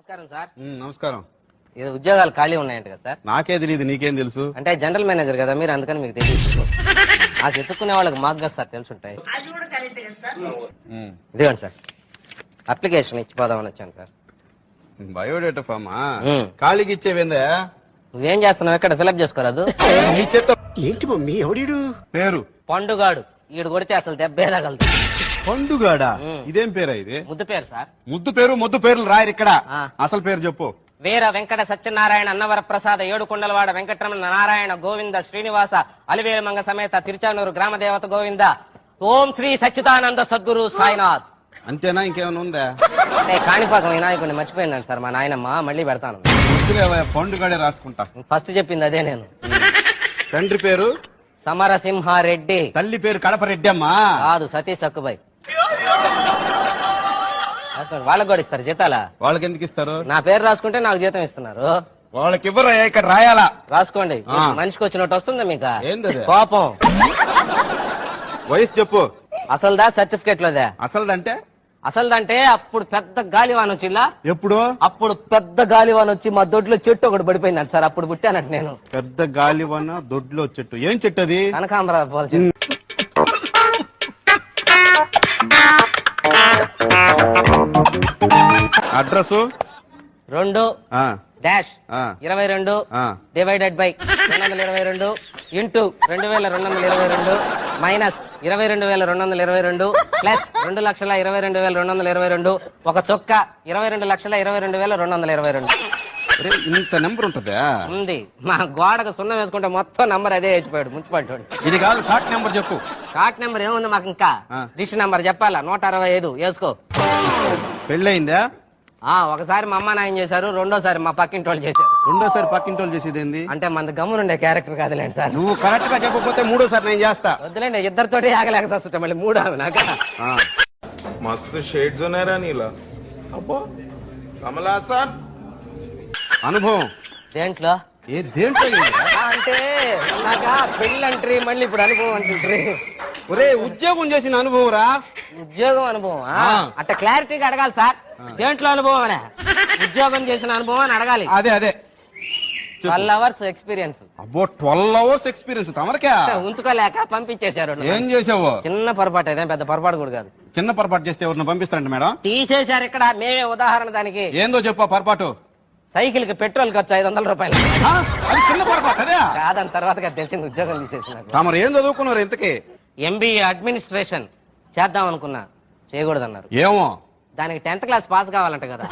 నమస్కారం సార్. నమస్కారం. ఇది ఉద్యోగాలు ఖాళీ ఉన్నాయంట కదా సార్? నాకే తెలియదు, నీకేం తెలుసు? అంటే జనరల్ మేనేజర్ కదా మీరు, అందుకని మీకు తెలియదు. నాకు ఎత్తుక్కునే వాళ్ళకి మాకు కదా సార్ తెలుసుంటాయి. ఇదిగోండి సార్, అప్లికేషన్ ఇచ్చిపోదామని వచ్చాను సార్. బయోడేటా ఫామా? ఖాళీకి ఇచ్చేవేందా? నువ్వేం చేస్తున్నావు? ఎక్కడ ఫిలప్ చేసుకోరాదు? నీ చేత ఏంటి మమ్మీ ఎవడీడు? పేరు పండుగాడు. ఈడు కొడితే అసలు దెబ్బేదగలదు. పండుగాడా? ఇదేం పేరా ఇది? ముద్దు పేరు సార్. ముద్దు పేరు మొద్దు పేర్లు రాయరు ఇక్కడ. అసలు పేరు చెప్పు. వీర వెంకట సత్యనారాయణ అన్నవర ప్రసాద ఏడుకొండలవాడ వెంకటరమణ నారాయణ గోవింద శ్రీనివాస అలివేలుమంగ సమేత తిరుచానూరు గ్రామ దేవత గోవింద ఓం శ్రీ సచ్చిదానంద సద్గురు సాయినాథ్. అంతేనా? ఇంకేమైనా ఉందా? అంటే కాణిపాకం వినాయకుడిని మర్చిపోయినాను సార్ మా నాయనమ్మ, మళ్ళీ పెడతాను. పండుగాడే రాసుకుంటా. ఫస్ట్ చెప్పింది అదే నేను. తండ్రి పేరు సమరసింహారెడ్డి. తల్లి పేరు కడప రెడ్డి అమ్మా. కాదు, సతీష్ సక్కుబాయ్. వాళ్ళకి కూడా ఇస్తారు జీతాలా? వాళ్ళకి ఎందుకు ఇస్తారు? నా పేరు రాసుకుంటే నాకు జీతం ఇస్తున్నారు. వాళ్ళకి ఇవ్వరు, ఇక్కడ రాయాలా? రాసుకోండి. మనిషికి వచ్చినట్టు వస్తుందా మీకు? ఏంది కోపం? వయసు చెప్పు. అసలుదా సర్టిఫికేట్ లోదా? అసలుదంటే? అసలుదంటే అప్పుడు పెద్ద గాలివాన్ వచ్చిలా. ఎప్పుడు? అప్పుడు పెద్ద గాలివాన్ వచ్చి మా దొడ్లో చెట్టు ఒకటి పడిపోయిందంట సార్, అప్పుడు పుట్టానట్టు నేను. పెద్ద గాలివాన దొడ్లో చెట్టు? ఏం చెట్టు అది? కనకాంబరాలు పూల చెట్టు. Address 2-22 divided by 222 into 2222 minus 22,222 plus 2,22,222 ఒక చొక్క 22,22,222 ఇంత నెంబర్ ఉంటుందా? ఉంది. మా గోడకు సున్నం వేసుకుంటే మొత్తం నంబర్ అదే వేసిపోయాడు మున్సిపాలిటీ. ఇది కాదు, షార్ట్ నెంబర్ చెప్పు. షార్ట్ నెంబర్ ఏముంది మాకు? ఇంకా డిష్ నెంబర్ చెప్పాలా? 165 వేసుకో. పెళ్ళయిందా? ఒకసారి మా అమ్మ నాయన చేశారు, రెండోసారి మా పక్కింటి వాళ్ళు చేశారు. రెండోసారి పక్కింటి వాళ్ళు చేసేది ఏంది? అంటే మన గమ్మునుండే క్యారెక్టర్ కాదులేండి సార్. నువ్వు కరెక్ట్ గా చెప్పకపోతే మూడోసారి నేను చేస్తా. వద్దులేండి, ఇద్దరితోటి ఆగలేక వస్తుంటా మళ్ళీ మూడు ఆమె నాకు. मस्त शेड जो नाही राणीला अप्पो कमला असा అనుభవం దేంట్లో? దేంట్లో? అంటే నాక పెళ్ళంట్రీ, మళ్ళీ ఇప్పుడు అనుభవం అంటుంట్రీ. ఒరే, ఉద్యోగం చేసిన అనుభవం రా. ఉద్యోగం అనుభవం అట్లా క్లారిటీగా అడగాలి సార్. దేంట్లో అనుభవం అనే? ఉద్యోగం చేసిన అనుభవం అని అడగాలి. అదే 12 hours ఎక్స్పీరియన్స్. అబ్బో, 12 hours ఎక్స్పీరియన్స్ తమరికా? ఉంచుకోలేక పంపించేశారు. ఏం చేసావు? చిన్న పొరపాటు, అదే పెద్ద పొరపాటు కూడా కాదు. చిన్న పొరపాటు చేస్తే ఎవరిని పంపిస్తారంట మేడం? తీసేశారు ఇక్కడ. మేమే ఉదాహరణ దానికి. ఏందో చెప్పు పొరపాటు. సైకిల్ కి పెట్రోల్ ఖర్చు 500 రూపాయలు. అది చిన్న పొరపాటు అదే కాదని తర్వాత తెలిసింది. ఉద్యోగం తీసేసినారు. తమరు ఏం చదువుకున్నారు ఇంతకీ? MBA అడ్మినిస్ట్రేషన్ చేద్దాం అనుకున్నా, చేయకూడదన్నారు. ఏమో, దానికి 10th క్లాస్ పాస్ కావాలంట కదా.